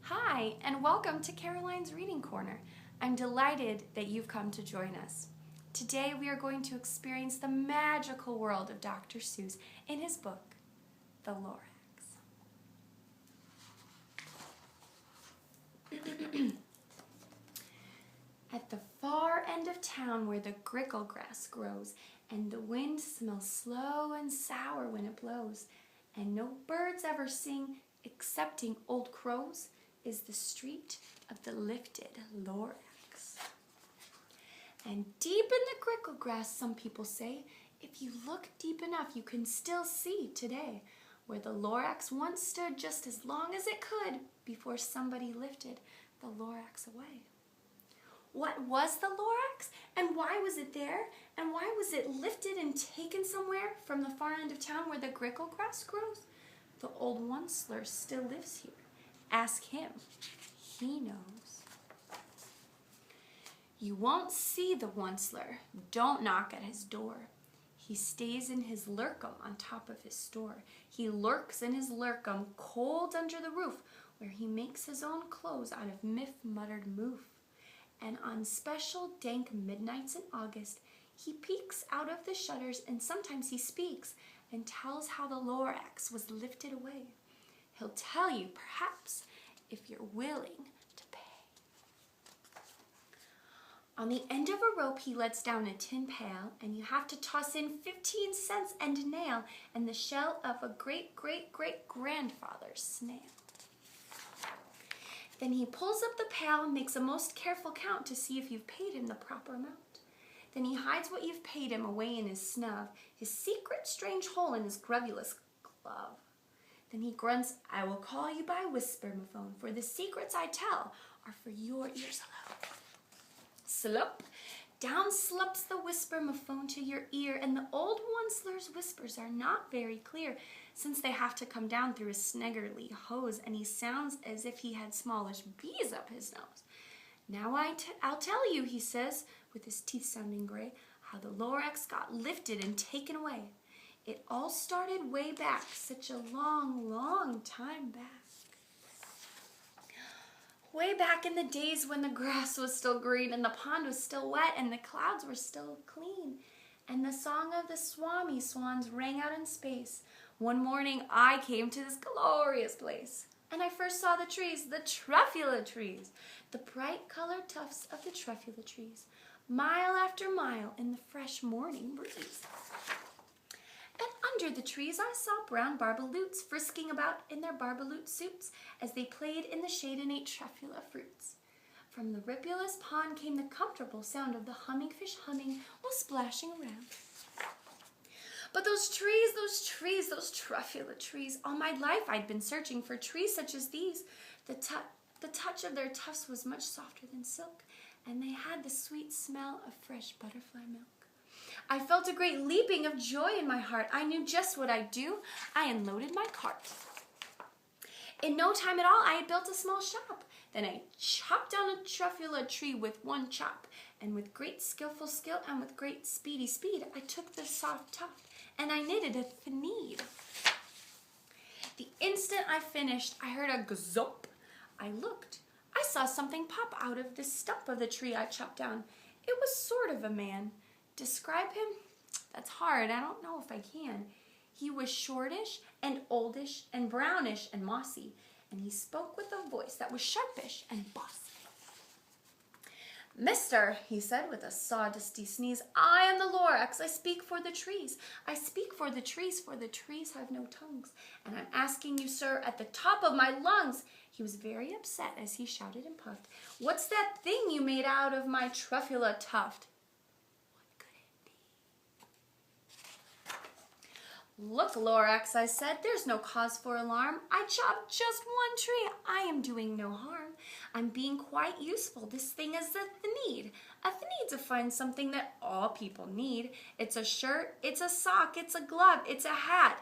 Hi, and welcome to Caroline's Reading Corner. I'm delighted that you've come to join us. Today we are going to experience the magical world of Dr. Seuss in his book, The Lorax. At the far end of town where the grickle grass grows, and the wind smells slow and sour when it blows, and no birds ever sing excepting old crows, is the street of the lifted Lorax. And deep in the grickle grass, some people say, if you look deep enough, you can still see today where the Lorax once stood just as long as it could before somebody lifted the Lorax away. What was the Lorax, and why was it there, and why was it lifted and taken somewhere from the far end of town where the grickle grass grows? The old Onceler still lives here. Ask him. He knows. You won't see the Onceler. Don't knock at his door. He stays in his lurkum on top of his store. He lurks in his lurkum cold under the roof, where he makes his own clothes out of muttered moof. And on special dank midnights in August, he peeks out of the shutters, and sometimes he speaks and tells how the Lorax was lifted away. He'll tell you, perhaps, if you're willing to pay. On the end of a rope, he lets down a tin pail, and you have to toss in 15 cents and a nail and the shell of a great-great-great-grandfather's snail. Then he pulls up the pail and makes a most careful count to see if you've paid him the proper amount. Then he hides what you've paid him away in his snub, his secret strange hole in his grubulous glove. Then he grunts, I will call you by whisper-mophone, for the secrets I tell are for your ears alone. Slop! Down slops the whisper-mophone to your ear, and the old Onceler's whispers are not very clear, since they have to come down through a sneggerly hose, and he sounds as if he had smallish bees up his nose. Now I'll tell you, he says, with his teeth sounding gray, how the Lorax got lifted and taken away. It all started way back, such a long, long time back. Way back in the days when the grass was still green and the pond was still wet and the clouds were still clean. And the song of the swami swans rang out in space. One morning I came to this glorious place. And I first saw the trees, the truffula trees, the bright colored tufts of the truffula trees, mile after mile in the fresh morning breeze. And under the trees I saw brown barbaloots frisking about in their barbaloot suits as they played in the shade and ate truffula fruits. From the ripulous pond came the comfortable sound of the humming fish humming while splashing around. But those trees, those truffula trees, all my life I'd been searching for trees such as these. The touch of their tufts was much softer than silk, and they had the sweet smell of fresh butterfly milk. I felt a great leaping of joy in my heart. I knew just what I'd do. I unloaded my cart. In no time at all, I had built a small shop. Then I chopped down a truffula tree with one chop, and with great skillful skill and with great speedy speed, I took the soft tuft and I knitted a thneed. The instant I finished, I heard a gazop. I looked. I saw something pop out of the stump of the tree I chopped down. It was sort of a man. Describe him? That's hard. I don't know if I can. He was shortish and oldish and brownish and mossy, and he spoke with a voice that was sharpish and bossy. Mister, he said with a sawdusty sneeze, I am the Lorax. I speak for the trees. I speak for the trees have no tongues. And I'm asking you, sir, at the top of my lungs. He was very upset as he shouted and puffed. What's that thing you made out of my truffula tuft? Look, Lorax, I said, there's no cause for alarm. I chopped just one tree. I am doing no harm. I'm being quite useful. This thing is a thneed. A thneed's a fine something that all people need. It's a shirt, it's a sock, it's a glove, it's a hat.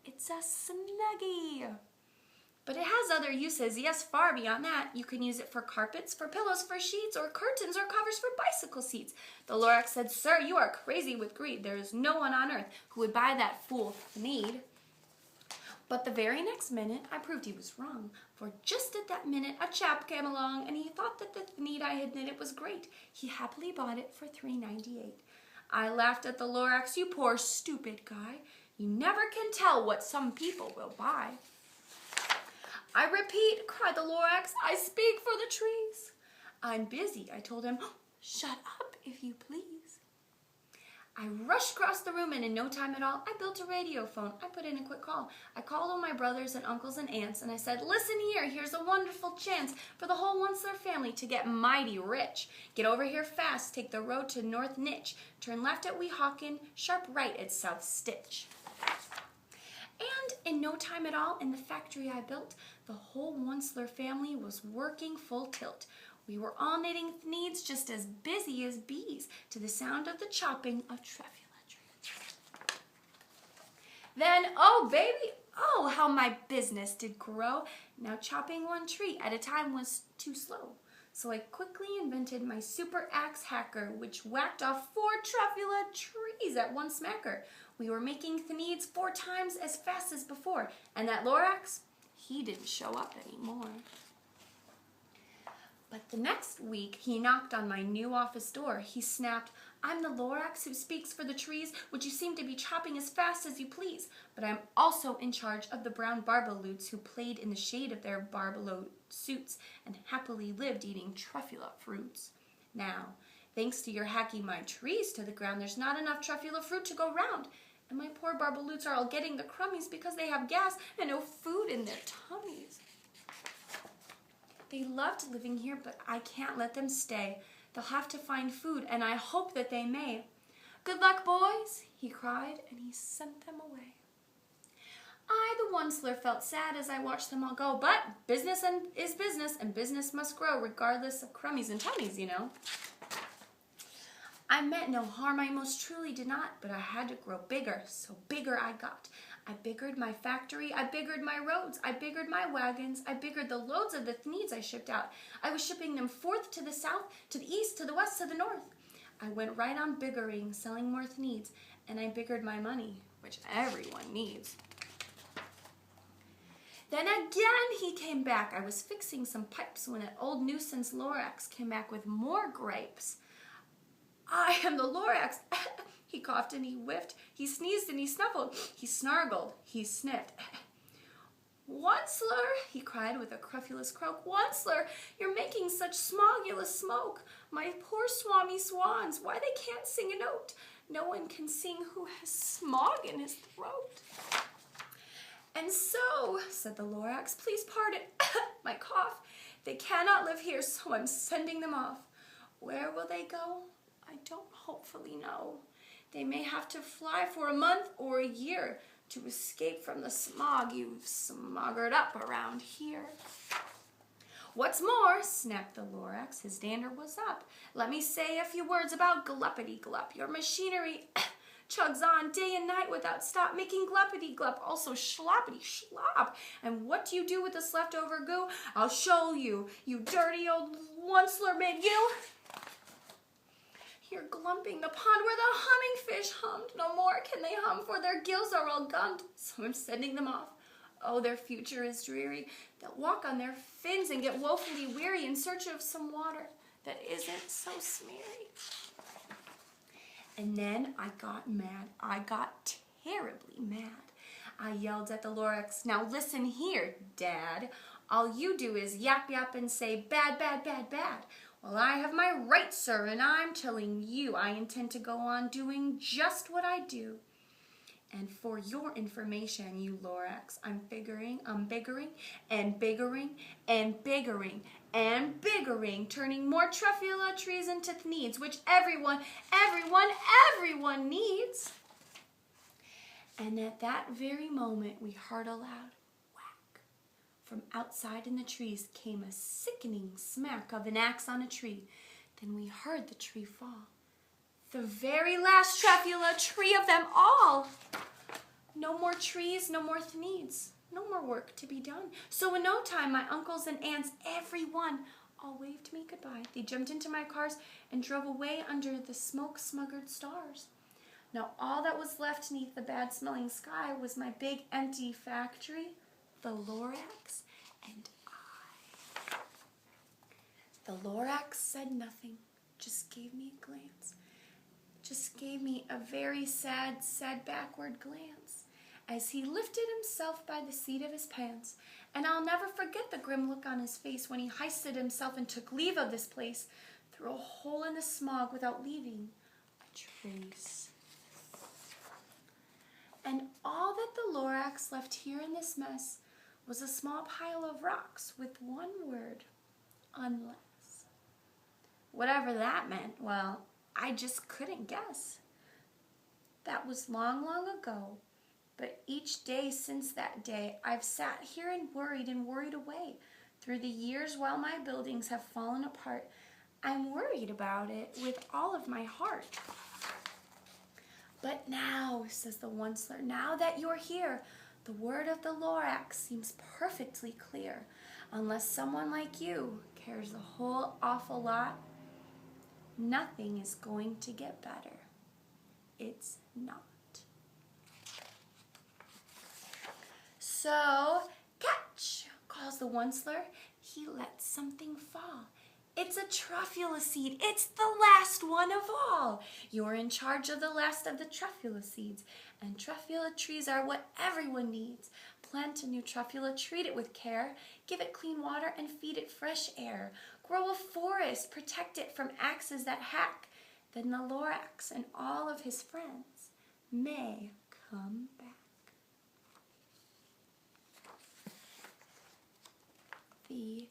It's a snuggie. But it has other uses, yes, far beyond that. You can use it for carpets, for pillows, for sheets, or curtains, or covers for bicycle seats. The Lorax said, Sir, you are crazy with greed. There is no one on earth who would buy that fool thneed. But the very next minute, I proved he was wrong, for just at that minute, a chap came along, and he thought that the thneed I had knitted was great. He happily bought it for $3.98. I laughed at the Lorax. You poor stupid guy. You never can tell what some people will buy. I repeat, cried the Lorax, I speak for the trees. I'm busy, I told him. Shut up, if you please. I rushed across the room, and in no time at all, I built a radio phone. I put in a quick call. I called all my brothers and uncles and aunts, and I said, listen here, here's a wonderful chance for the whole Onceler family to get mighty rich. Get over here fast, take the road to North Nitch, turn left at Weehawken, sharp right at South Stitch. And in no time at all, in the factory I built, the whole Onceler family was working full tilt. We were all knitting thneeds just as busy as bees to the sound of the chopping of trefoil trees. Then, oh baby, oh how my business did grow. Now chopping one tree at a time was too slow. So I quickly invented my super axe hacker, which whacked off 4 trefoil trees at one smacker. We were making thneeds 4 times as fast as before, and that Lorax, he didn't show up anymore. But the next week, he knocked on my new office door. He snapped, I'm the Lorax who speaks for the trees, which you seem to be chopping as fast as you please. But I'm also in charge of the brown barbaloots who played in the shade of their barbalo suits and happily lived eating trefoil fruits. Now, thanks to your hacking my trees to the ground, there's not enough trefoil fruit to go round. And my poor barbaloots are all getting the crummies because they have gas and no food in their tummies. They loved living here, but I can't let them stay. They'll have to find food, and I hope that they may. Good luck, boys, he cried, and he sent them away. I, the Onceler, felt sad as I watched them all go, but business is business, and business must grow regardless of crummies and tummies, you know. I meant no harm, I most truly did not, but I had to grow bigger, so bigger I got. I biggered my factory, I biggered my roads, I biggered my wagons, I biggered the loads of the thneeds I shipped out. I was shipping them forth to the south, to the east, to the west, to the north. I went right on biggering, selling more thneeds, and I biggered my money, which everyone needs. Then again he came back. I was fixing some pipes when that old nuisance Lorax came back with more grapes. I am the Lorax. He coughed and he whiffed. He sneezed and he snuffled. He snargled. He sniffed. Onceler, he cried with a crufulous croak. Onceler, you're making such smogulous smoke. My poor swami swans, why they can't sing a note. No one can sing who has smog in his throat. And so, said the Lorax, please pardon my cough. They cannot live here, so I'm sending them off. Where will they go? I don't hopefully know. They may have to fly for a month or a year to escape from the smog you've smoggered up around here. What's more, snapped the Lorax, his dander was up. Let me say a few words about gluppity-glup. Your machinery chugs on day and night without stop, making gluppity-glup, also sloppity-slop. And what do you do with this leftover goo? I'll show you, you dirty old Onceler made you. You're glumping the pond where the humming fish hummed. No more can they hum, for their gills are all gummed. So I'm sending them off. Oh, their future is dreary. They'll walk on their fins and get woefully weary in search of some water that isn't so smeary. And then I got mad. I got terribly mad. I yelled at the Lorax, now listen here, Dad. All you do is yap yap and say bad, bad, bad, bad. Well, I have my right, sir, and I'm telling you I intend to go on doing just what I do. And for your information, you Lorax, I'm biggering, and biggering, and biggering, and biggering, turning more trefoil trees into thneeds, which everyone needs. And at that very moment, we heard a loud whack. From outside in the trees came a sickening smack of an axe on a tree. Then we heard the tree fall. The very last trefoil tree of them all. No more trees, no more thneeds, no more work to be done. So in no time, my uncles and aunts, everyone, all waved me goodbye. They jumped into my cars and drove away under the smoke-smuggered stars. Now all that was left neath the bad-smelling sky was my big empty factory, the Lorax, and I. The Lorax said nothing, just gave me a glance. Just gave me a very sad backward glance as he lifted himself by the seat of his pants. And I'll never forget the grim look on his face when he hoisted himself and took leave of this place through a hole in the smog without leaving a trace. And all that the Lorax left here in this mess was a small pile of rocks with one word, unless. Whatever that meant, well, I just couldn't guess. That was long, long ago, but each day since that day, I've sat here and worried away. Through the years while my buildings have fallen apart, I'm worried about it with all of my heart. But now, says the Onceler, now that you're here, the word of the Lorax seems perfectly clear. Unless someone like you cares a whole awful lot, nothing is going to get better. It's not. So, catch, calls the Onceler. He lets something fall. It's a truffula seed. It's the last one of all. You're in charge of the last of the truffula seeds. And truffula trees are what everyone needs. Plant a new truffula, treat it with care. Give it clean water and feed it fresh air. Grow a forest, protect it from axes that hack. Then the Lorax and all of his friends may come back. The